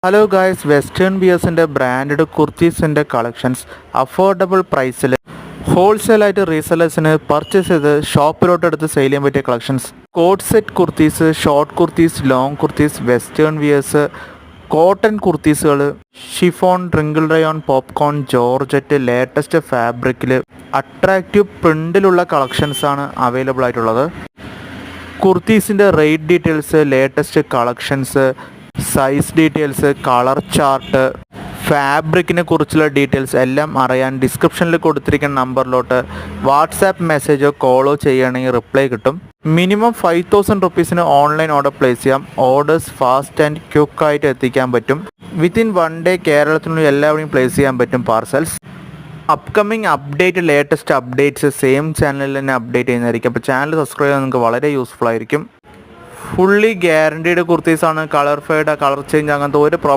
Hello guys, western വിയേഴ്സിൻ്റെ branded കുർത്തീസിൻ്റെ collections affordable പ്രൈസിൽ ഹോൾസെയിലായിട്ട് റീസെല്ലേഴ്സിന് പർച്ചേസ് ചെയ്ത് ഷോപ്പിലോട്ട് എടുത്ത് സെയിൽ ചെയ്യാൻ പറ്റിയ collections. Coat set kurtis, short kurtis, long kurtis, western wears, cotton കുർത്തീസുകൾ, chiffon, crinkle rayon, popcorn, georgette, latest ഫാബ്രിക്കിൽ അട്രാക്റ്റീവ് പ്രിൻറ്റിലുള്ള കളക്ഷൻസാണ് അവൈലബിൾ ആയിട്ടുള്ളത്. കുർത്തീസിൻ്റെ rate details, latest collections, size details, colour chart, ഫാബ്രിക്കിനെ കുറിച്ചുള്ള ഡീറ്റെയിൽസ് എല്ലാം അറിയാൻ ഡിസ്ക്രിപ്ഷനിൽ കൊടുത്തിരിക്കുന്ന നമ്പറിലോട്ട് വാട്സാപ്പ് മെസ്സേജോ കോളോ ചെയ്യുകയാണെങ്കിൽ റിപ്ലൈ കിട്ടും. മിനിമം 5000 റുപ്പീസിന് ഓൺലൈൻ ഓർഡർ പ്ലേസ് ചെയ്യാം. ഓർഡേഴ്സ് ഫാസ്റ്റ് ആൻഡ് ക്വിക്കായിട്ട് എത്തിക്കാൻ പറ്റും. വിത്തിൻ 1 ഡേ കേരളത്തിനുള്ളിൽ എല്ലാവരെയും പ്ലേസ് ചെയ്യാൻ പറ്റും parcels. Upcoming update, latest updates same ചാനലിൽ തന്നെ അപ്ഡേറ്റ് ചെയ്യുന്നതായിരിക്കും. അപ്പോൾ ചാനൽ സബ്സ്ക്രൈബ് ചെയ്യാൻ നിങ്ങൾക്ക് വളരെ യൂസ്ഫുൾ ആയിരിക്കും. ഫുള്ളി ഗ്യാരണ്ടീഡ് കുർത്തീസാണ്. കളർ ഫെയ്ഡ്, കളർ ചേഞ്ച് അങ്ങനത്തെ ഒരു